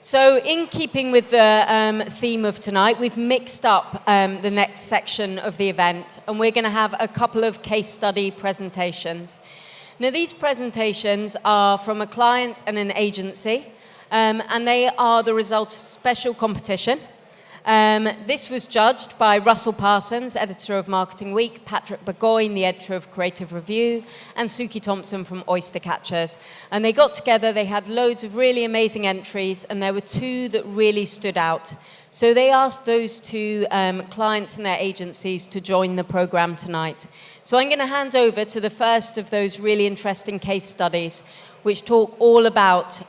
So in keeping with the theme of tonight, we've mixed up the next section of the event, and we're going to have a couple of case study presentations. Now, these presentations are from a client and an agency, and they are the result of special competition. This was judged by Russell Parsons, editor of Marketing Week, Patrick Burgoyne, the editor of Creative Review, and Suki Thompson from Oystercatchers. And they got together, they had loads of really amazing entries, and there were two that really stood out. So they asked those two clients and their agencies to join the program tonight. So I'm going to hand over to the first of those really interesting case studies, which talk all about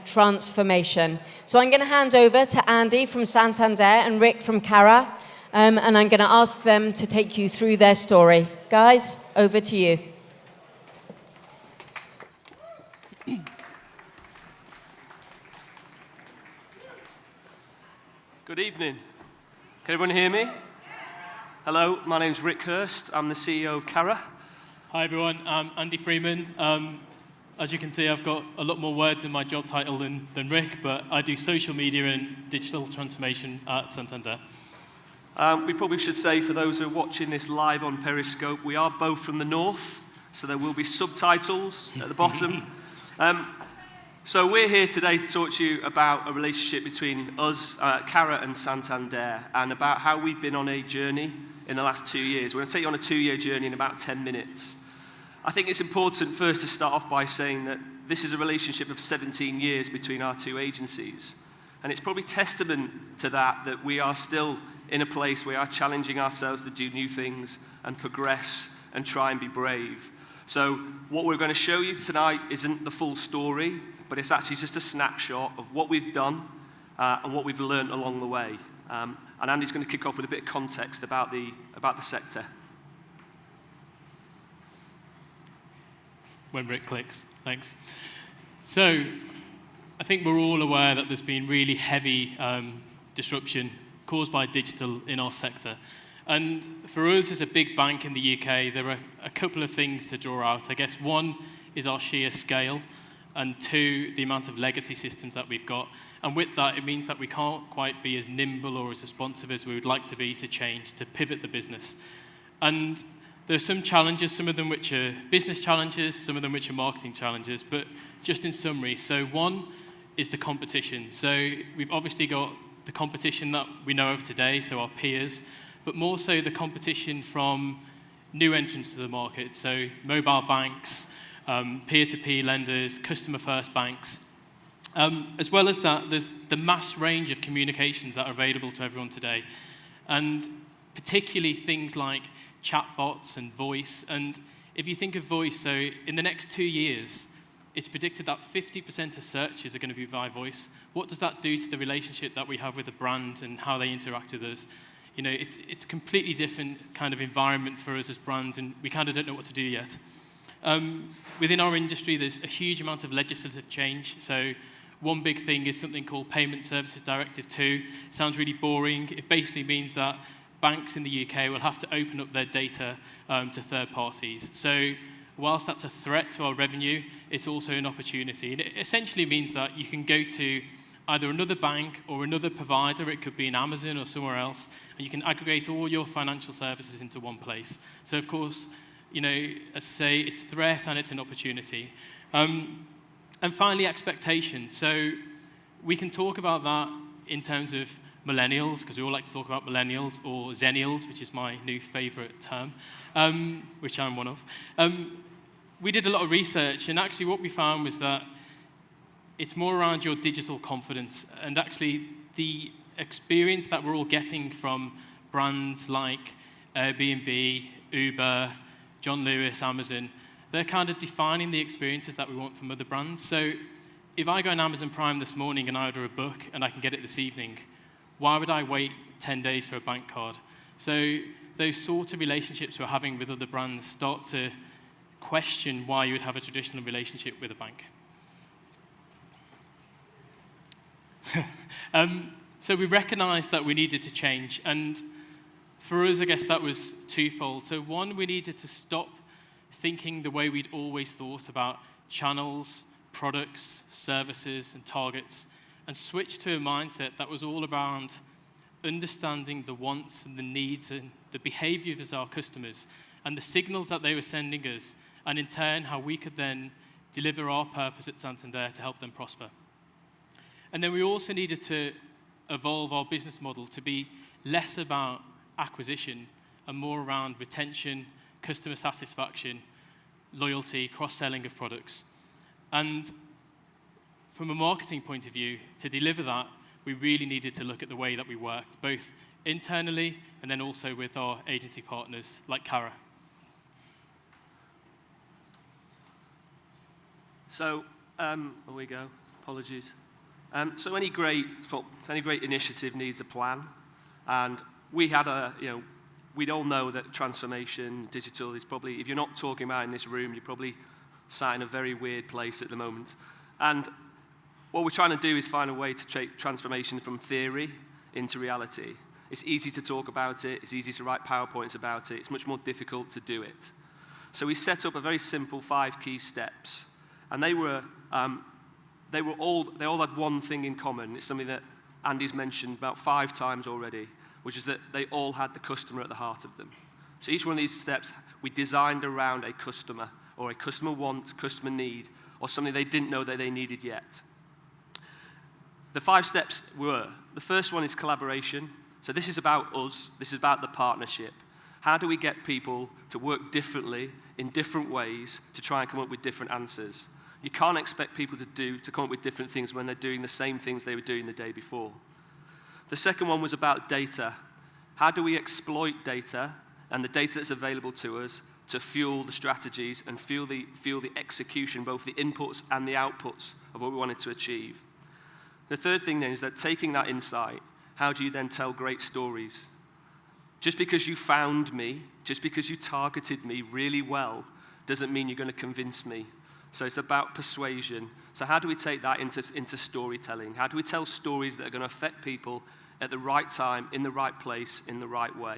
transformation. So I'm going to hand over to Andy from Santander and Rick from Carat, and I'm going to ask them to take you through their story. Guys, over to you. Good evening. Can everyone hear me? Hello, my name's Rick Hirst. I'm the CEO of Carat. Hi everyone, I'm Andy Freeman. As you can see, I've got a lot more words in my job title than Rick, but I do social media and digital transformation at Santander. We probably should say, for those who are watching this live on Periscope, we are both from the north, so there will be subtitles at the bottom. So we're here today to talk to you about a relationship between us, Carat and Santander, and about how we've been on a journey in the last 2 years. We're going to take you on a 2-year journey in about 10 minutes. I think it's important first to start off by saying that this is a relationship of 17 years between our two agencies. And it's probably testament to that we are still in a place where we are challenging ourselves to do new things and progress and try and be brave. So what we're going to show you tonight isn't the full story, but it's actually just a snapshot of what we've done and what we've learned along the way. And Andy's going to kick off with a bit of context about the sector. When Rick clicks, thanks. So, I think we're all aware that there's been really heavy disruption caused by digital in our sector. And for us as a big bank in the UK, there are a couple of things to draw out. I guess one is our sheer scale, and two, the amount of legacy systems that we've got. And with that, it means that we can't quite be as nimble or as responsive as we would like to be to change, to pivot the business. And there are some challenges, some of them which are business challenges, some of them which are marketing challenges, but just in summary. So one is the competition. So we've obviously got the competition that we know of today, so our peers, but more so the competition from new entrants to the market. So mobile banks, peer-to-peer lenders, customer-first banks. As well as that, there's the mass range of communications that are available to everyone today. And particularly things like chatbots and voice. And if you think of voice, so in the next 2 years, it's predicted that 50% of searches are going to be via voice. What does that do to the relationship that we have with the brand and how they interact with us? You know, it's a completely different kind of environment for us as brands, and we kind of don't know what to do yet. Within our industry, there's a huge amount of legislative change. So one big thing is something called Payment Services Directive 2. Sounds really boring. It basically means that banks in the UK will have to open up their data to third parties. So whilst that's a threat to our revenue, it's also an opportunity. And it essentially means that you can go to either another bank or another provider, it could be in Amazon or somewhere else, and you can aggregate all your financial services into one place. So of course, you know, as I say, it's a threat and it's an opportunity. And finally, expectation. So we can talk about that in terms of millennials, because we all like to talk about millennials, or zennials, which is my new favorite term, which I'm one of. We did a lot of research, and actually what we found was that it's more around your digital confidence, and actually the experience that we're all getting from brands like Airbnb, Uber, John Lewis, Amazon, they're kind of defining the experiences that we want from other brands. So if I go on Amazon Prime this morning and I order a book and I can get it this evening, why would I wait 10 days for a bank card? So those sort of relationships we're having with other brands start to question why you would have a traditional relationship with a bank. So we recognized that we needed to change, and for us, I guess that was twofold. So one, we needed to stop thinking the way we'd always thought about channels, products, services, and targets, and switch to a mindset that was all around understanding the wants and the needs and the behaviors of our customers and the signals that they were sending us, and in turn, how we could then deliver our purpose at Santander to help them prosper. And then we also needed to evolve our business model to be less about acquisition and more around retention, customer satisfaction, loyalty, cross-selling of products. And from a marketing point of view, to deliver that, we really needed to look at the way that we worked, both internally and then also with our agency partners like Carat. So, here we go. Apologies. So any great initiative needs a plan, and we had we'd all know that transformation, digital is probably, if you're not talking about it in this room, you're probably sat in a very weird place at the moment. And what we're trying to do is find a way to take transformation from theory into reality. It's easy to talk about it, it's easy to write PowerPoints about it, it's much more difficult to do it. So we set up a very simple 5 key steps, and they all had one thing in common. It's something that Andy's mentioned about 5 times already, which is that they all had the customer at the heart of them. So each one of these steps we designed around a customer, or a customer want, customer need, or something they didn't know that they needed yet. The 5 steps were, the first one is collaboration. So this is about us, this is about the partnership. How do we get people to work differently, in different ways, to try and come up with different answers? You can't expect people to come up with different things when they're doing the same things they were doing the day before. The second one was about data. How do we exploit data and the data that's available to us to fuel the strategies and fuel the execution, both the inputs and the outputs of what we wanted to achieve? The third thing then is that taking that insight, how do you then tell great stories? Just because you found me, just because you targeted me really well, doesn't mean you're going to convince me. So it's about persuasion. So how do we take that into storytelling? How do we tell stories that are going to affect people at the right time, in the right place, in the right way?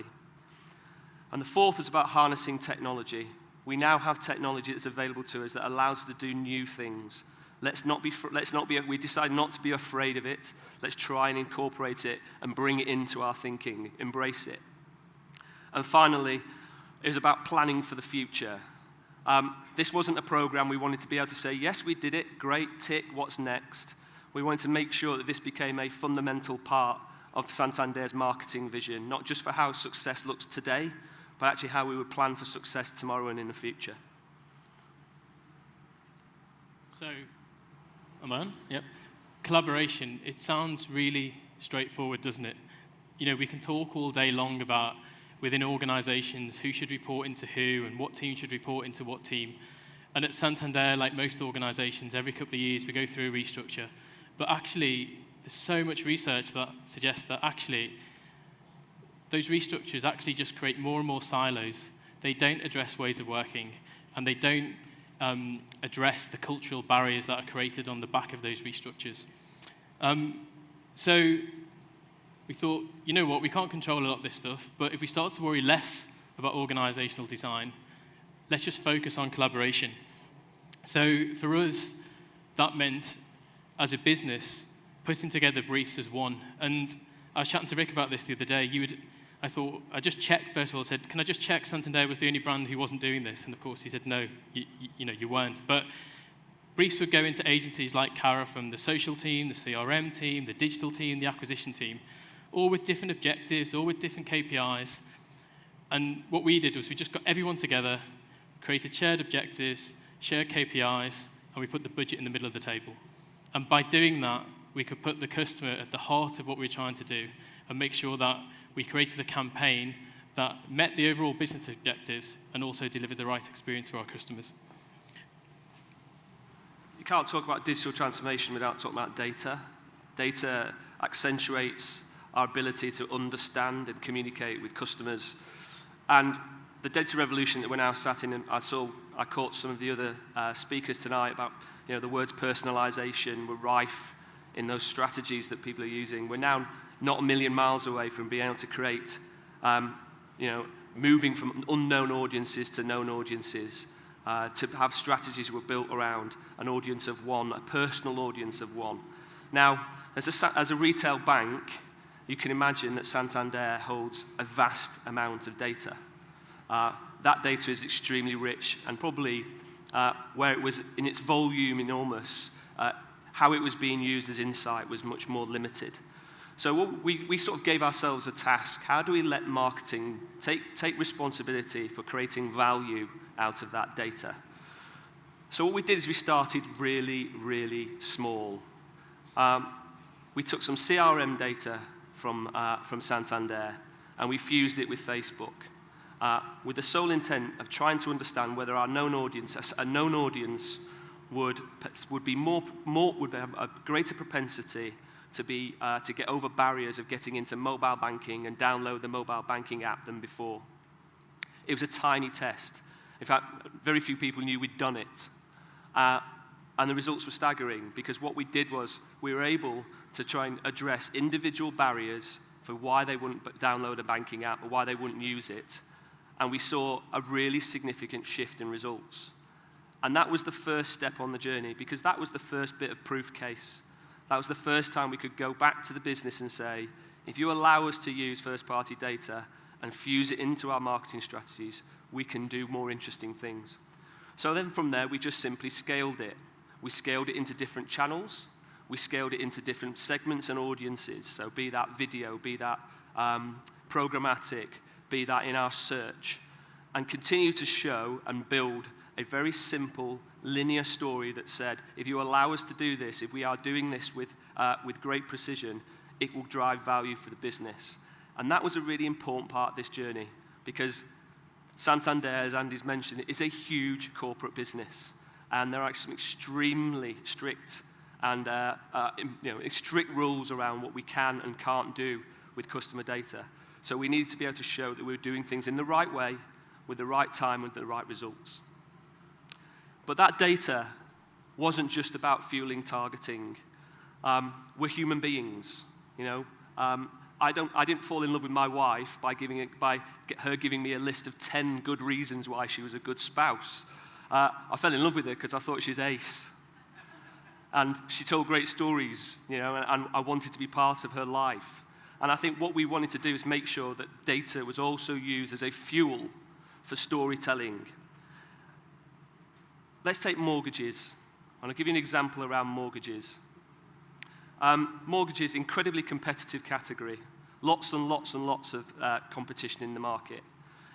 And the fourth is about harnessing technology. We now have technology that's available to us that allows us to do new things. We decide not to be afraid of it. Let's try and incorporate it and bring it into our thinking, embrace it. And finally, it was about planning for the future. This wasn't a program we wanted to be able to say, yes, we did it, great, tick, what's next? We wanted to make sure that this became a fundamental part of Santander's marketing vision, not just for how success looks today, but actually how we would plan for success tomorrow and in the future. So, am I on? Yep. Collaboration, it sounds really straightforward, doesn't it? You know, we can talk all day long about within organizations who should report into who and what team should report into what team. And at Santander, like most organizations, every couple of years we go through a restructure. But actually, there's so much research that suggests that actually those restructures actually just create more and more silos. They don't address ways of working, and they don't address the cultural barriers that are created on the back of those restructures. So we thought, you know what, we can't control a lot of this stuff, but if we start to worry less about organizational design, let's just focus on collaboration. So for us, that meant, as a business, putting together briefs as one. And I was chatting to Rick about this the other day. I just checked, first of all, said, can I just check Santander was the only brand who wasn't doing this? And of course he said, no, you weren't. But briefs would go into agencies like Carat from the social team, the CRM team, the digital team, the acquisition team, all with different objectives, all with different KPIs. And what we did was we just got everyone together, created shared objectives, shared KPIs, and we put the budget in the middle of the table. And by doing that, we could put the customer at the heart of what we were trying to do and make sure that we created a campaign that met the overall business objectives and also delivered the right experience for our customers. You can't talk about digital transformation without talking about data. Data accentuates our ability to understand and communicate with customers. And the data revolution that we're now sat in, and I caught some of the other speakers tonight about, the words personalization were rife in those strategies that people are using. We're now not a million miles away from being able to create, moving from unknown audiences to known audiences, to have strategies that were built around an audience of one, a personal audience of one. Now, as a retail bank, you can imagine that Santander holds a vast amount of data. That data is extremely rich, and probably where it was in its volume enormous, how it was being used as insight was much more limited. So we sort of gave ourselves a task. How do we let marketing take responsibility for creating value out of that data? So what we did is we started really, really small. We took some CRM data from Santander, and we fused it with Facebook, with the sole intent of trying to understand whether a known audience would have a greater propensity to get over barriers of getting into mobile banking and download the mobile banking app than before. It was a tiny test. In fact, very few people knew we'd done it. And the results were staggering, because what we did was we were able to try and address individual barriers for why they wouldn't download a banking app or why they wouldn't use it. And we saw a really significant shift in results. And that was the first step on the journey, because that was the first bit of proof case. That was the first time we could go back to the business and say, if you allow us to use first-party data and fuse it into our marketing strategies, we can do more interesting things. So then from there, we just simply scaled it. We scaled it into different channels. We scaled it into different segments and audiences. So be that video, be that programmatic, be that in our search, and continue to show and build a very simple, linear story that said, if you allow us to do this, if we are doing this with great precision, it will drive value for the business. And that was a really important part of this journey, because Santander, as Andy's mentioned, is a huge corporate business. And there are some extremely strict and strict rules around what we can and can't do with customer data. So we needed to be able to show that we were doing things in the right way, with the right time, with the right results. But that data wasn't just about fueling targeting. We're human beings, you know. I didn't fall in love with my wife by her giving me a list of 10 good reasons why she was a good spouse. I fell in love with her because I thought she was ace. And she told great stories, you know, and I wanted to be part of her life. And I think what we wanted to do is make sure that data was also used as a fuel for storytelling. Let's take mortgages. I'll give you an example around mortgages. Mortgages, incredibly competitive category. Lots and lots and lots of competition in the market.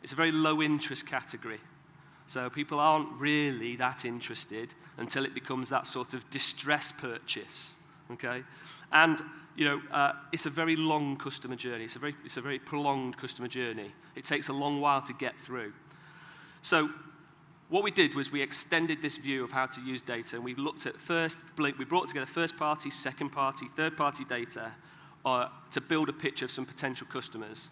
It's a very low interest category. So people aren't really that interested until it becomes that sort of distress purchase, okay? And you know, it's a very long customer journey. It's a very prolonged customer journey. It takes a long while to get through. So what we did was we extended this view of how to use data, and we looked at we brought together first-party, second-party, third-party data to build a picture of some potential customers.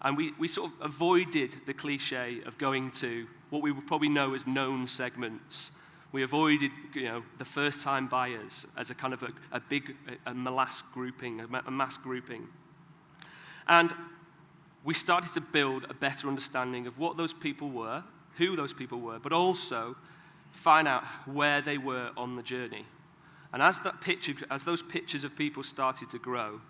And we sort of avoided the cliche of going to what we would probably know as known segments. We avoided, you know, the first-time buyers as a kind of a big mass grouping. And we started to build a better understanding of what those people were, who those people were, but also find out where they were on the journey. And as those pictures of people started to grow,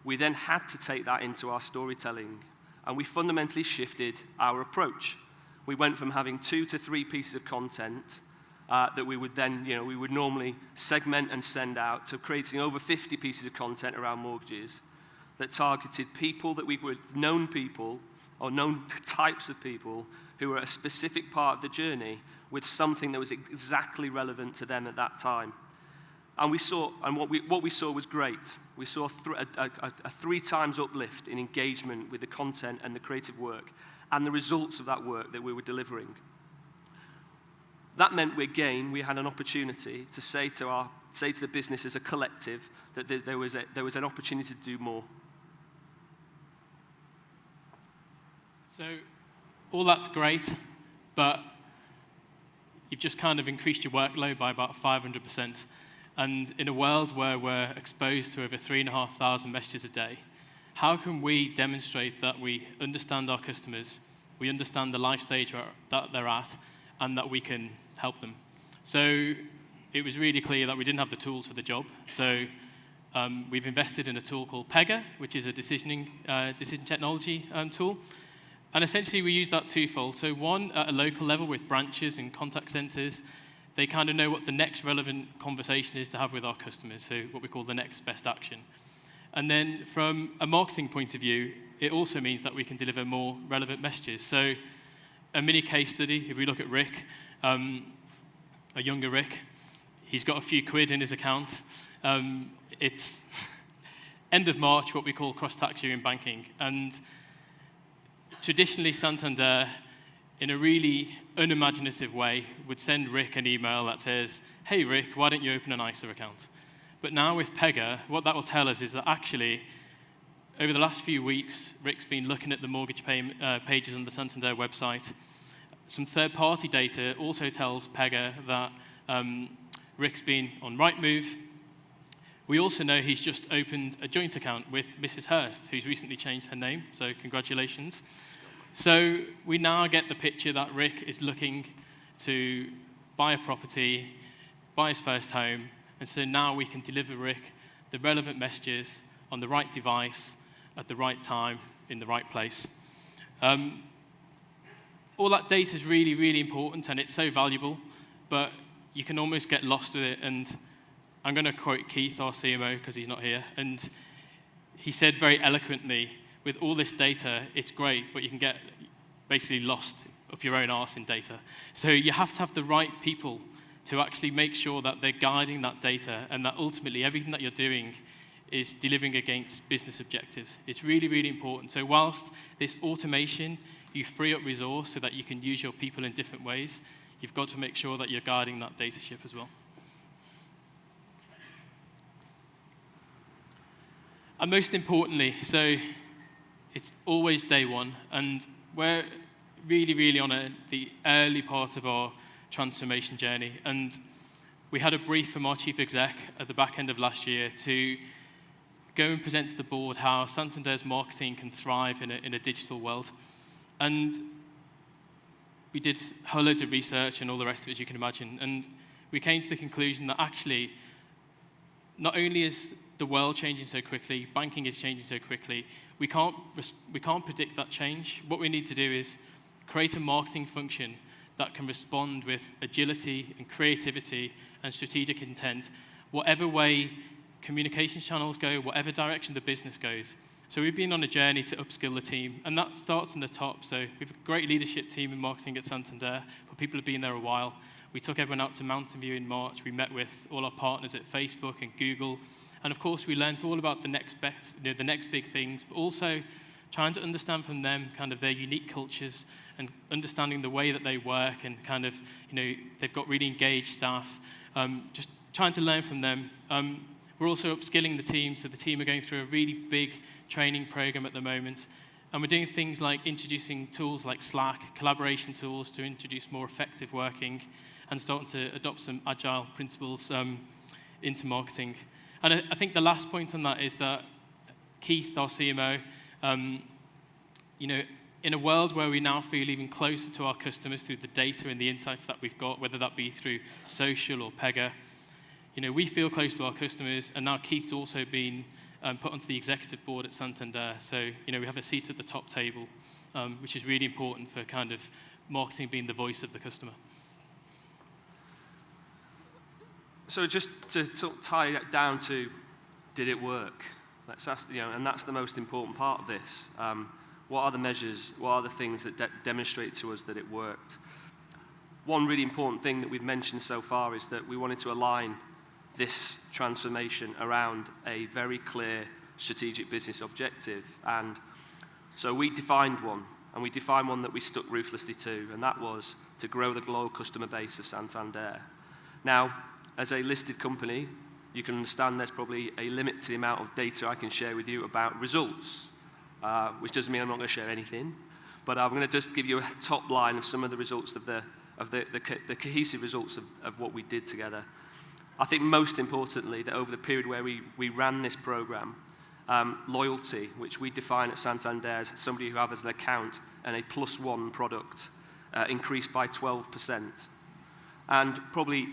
we then had to take that into our storytelling, and we fundamentally shifted our approach. We went from having 2 to 3 pieces of content that we would then, you know, we would normally segment and send out, to creating over 50 pieces of content around mortgages that targeted people that we would known people or known types of people who were a specific part of the journey with something that was exactly relevant to them at that time. And what we saw was great. We saw a 3 times uplift in engagement with the content and the creative work and the results of that work that we were delivering. That meant we had an opportunity to say to the business as a collective that there was an opportunity to do more. So all that's great, but you've just kind of increased your workload by about 500%. And in a world where we're exposed to over 3,500 messages a day, how can we demonstrate that we understand our customers, we understand the life stage that they're at, and that we can help them? So it was really clear that we didn't have the tools for the job. So we've invested in a tool called Pega, which is a decision technology tool. And essentially, we use that twofold. So one, at a local level with branches and contact centers, they kind of know what the next relevant conversation is to have with our customers, so what we call the next best action. And then from a marketing point of view, it also means that we can deliver more relevant messages. So a mini case study, if we look at Rick, a younger Rick, he's got a few quid in his account. It's end of March, what we call cross-tax year in banking. And traditionally, Santander, in a really unimaginative way, would send Rick an email that says, hey, Rick, why don't you open an ISA account? But now with Pega, what that will tell us is that actually, over the last few weeks, Rick's been looking at the mortgage pages on the Santander website. Some third-party data also tells Pega that Rick's been on Rightmove. We also know he's just opened a joint account with Mrs. Hirst, who's recently changed her name, so congratulations. So we now get the picture that Rick is looking to buy a property, buy his first home, and so now we can deliver Rick the relevant messages on the right device, at the right time, in the right place. All that data is really, really important, and it's so valuable, but you can almost get lost with it. And I'm going to quote Keith, our CMO, because he's not here, and he said very eloquently, with all this data, it's great, but you can get basically lost up your own arse in data. So you have to have the right people to actually make sure that they're guiding that data and that ultimately everything that you're doing is delivering against business objectives. It's really, really important. So whilst this automation, you free up resource so that you can use your people in different ways, you've got to make sure that you're guiding that data ship as well. And most importantly, so it's always day one, and we're really, really on the early part of our transformation journey. And we had a brief from our chief exec at the back end of last year to go and present to the board how Santander's marketing can thrive in a digital world. And we did whole loads of research and all the rest of it, as you can imagine. And we came to the conclusion that actually, not only is the world changing so quickly, banking is changing so quickly, we can't predict that change. What we need to do is create a marketing function that can respond with agility and creativity and strategic intent, whatever way communications channels go, whatever direction the business goes. So we've been on a journey to upskill the team, and that starts from the top. So we have a great leadership team in marketing at Santander, but people have been there a while. We took everyone out to Mountain View in March. We met with all our partners at Facebook and Google. And of course, we learned all about the next best, the next big things, but also trying to understand from them kind of their unique cultures and understanding the way that they work and kind of, they've got really engaged staff, just trying to learn from them. We're also upskilling the team, so the team are going through a really big training program at the moment. And we're doing things like introducing tools like Slack, collaboration tools to introduce more effective working and starting to adopt some agile principles into marketing. And I think the last point on that is that Keith, our CMO, in a world where we now feel even closer to our customers through the data and the insights that we've got, whether that be through social or Pega, we feel close to our customers, and now Keith's also been put onto the executive board at Santander. So, we have a seat at the top table, which is really important for kind of marketing being the voice of the customer. So just to tie it down to, did it work? Let's ask, and that's the most important part of this. What are the measures? What are the things that demonstrate to us that it worked? One really important thing that we've mentioned so far is that we wanted to align this transformation around a very clear strategic business objective. And so we defined one, and we defined one that we stuck ruthlessly to, and that was to grow the global customer base of Santander. Now, as a listed company, you can understand there's probably a limit to the amount of data I can share with you about results, which doesn't mean I'm not going to share anything, but I'm going to just give you a top line of some of the results of the cohesive results of what we did together. I think most importantly that over the period where we ran this program, loyalty, which we define at Santander as somebody who has an account and a +1 product, increased by 12%. And probably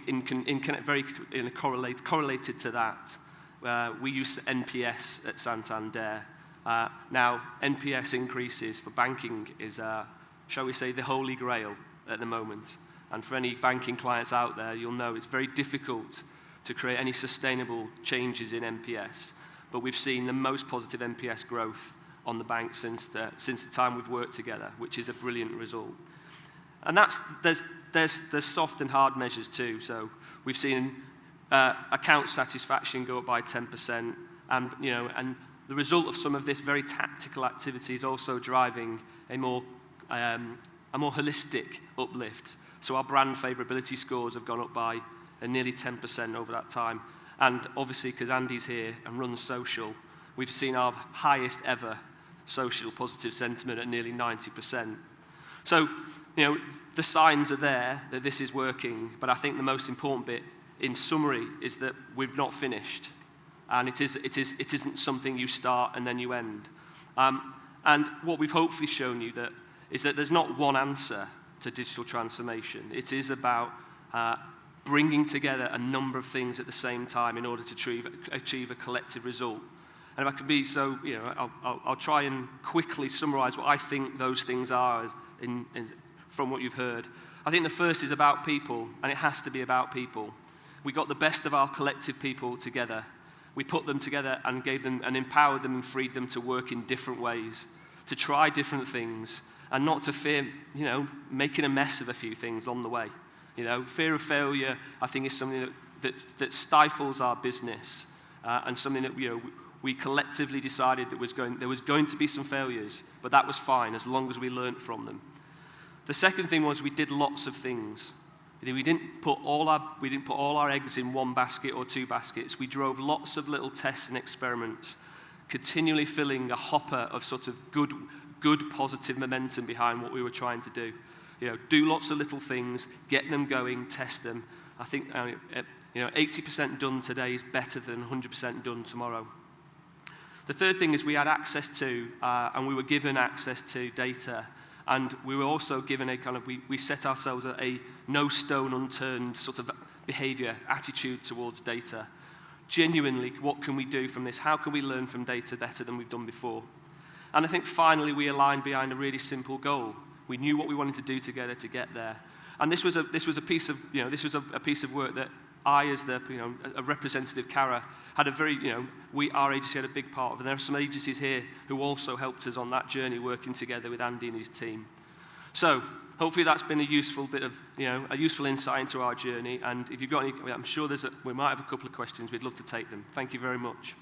correlated to that, we use NPS at Santander. Now, NPS increases for banking is, shall we say, the holy grail at the moment. And for any banking clients out there, you'll know it's very difficult to create any sustainable changes in NPS. But we've seen the most positive NPS growth on the bank since the time we've worked together, which is a brilliant result. And there's soft and hard measures too. So we've seen account satisfaction go up by 10%, and the result of some of this very tactical activity is also driving a more holistic uplift. So our brand favourability scores have gone up by nearly 10% over that time. And obviously, because Andy's here and runs social, we've seen our highest ever social positive sentiment at nearly 90%. So, the signs are there that this is working, but I think the most important bit, in summary, is that we've not finished. And it isn't something you start and then you end. And what we've hopefully shown you is that there's not one answer to digital transformation. It is about bringing together a number of things at the same time in order to achieve a collective result. And if I can be so, I'll try and quickly summarize what I think those things are from what you've heard. I think the first is about people, and it has to be about people. We got the best of our collective people together. We put them together and gave them and empowered them and freed them to work in different ways, to try different things, and not to fear, making a mess of a few things on the way. Fear of failure, I think, is something that stifles our business, and something that we collectively decided there was going to be some failures, but that was fine as long as we learnt from them. The second thing was we did lots of things. We didn't put all our eggs in one basket or two baskets. We drove lots of little tests and experiments, continually filling a hopper of sort of good positive momentum behind what we were trying to do. Do lots of little things, get them going, test them. I think 80% done today is better than 100% done tomorrow. The third thing is we had access to, and we were given access to data, and we were also given we set ourselves a no stone unturned sort of behavior, attitude towards data. Genuinely, what can we do from this? How can we learn from data better than we've done before? And I think finally we aligned behind a really simple goal. We knew what we wanted to do together to get there. And this was a piece of work that I, as a representative Carat, had a very, our agency had a big part of it. And there are some agencies here who also helped us on that journey, working together with Andy and his team. So hopefully that's been a useful bit of, a useful insight into our journey. And if you've got any, I'm sure we might have a couple of questions. We'd love to take them. Thank you very much.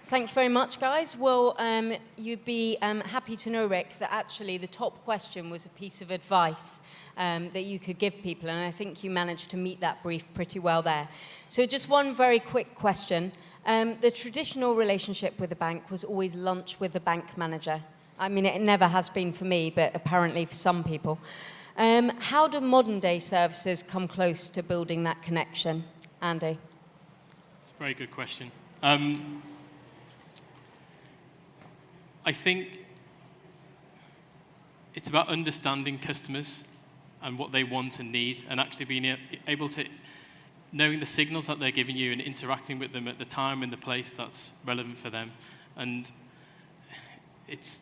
Thank you very much, guys. Well, you'd be happy to know, Rick, that actually the top question was a piece of advice that you could give people, and I think you managed to meet that brief pretty well there. So just one very quick question. The traditional relationship with the bank was always lunch with the bank manager. I mean, it never has been for me, but apparently for some people. How do modern-day services come close to building that connection? Andy? It's a very good question. I think it's about understanding customers and what they want and need, and actually being able to, knowing the signals that they're giving you and interacting with them at the time and the place that's relevant for them. And it's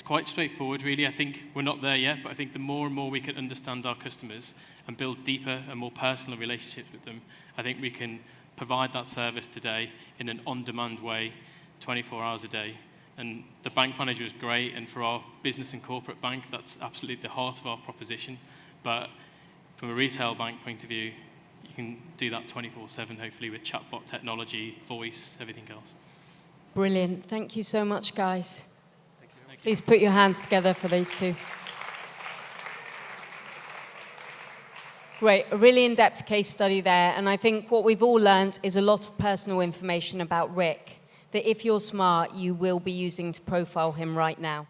quite straightforward, really. I think we're not there yet, but I think the more and more we can understand our customers and build deeper and more personal relationships with them, I think we can provide that service today in an on-demand way, 24 hours a day. And the bank manager is great, and for our business and corporate bank, that's absolutely the heart of our proposition. But from a retail bank point of view, you can do that 24/7, hopefully, with chatbot technology, voice, everything else. Brilliant. Thank you so much, guys. Thank you. Please put your hands together for these two. Great, a really in-depth case study there, and I think what we've all learned is a lot of personal information about Rick, that if you're smart, you will be using to profile him right now.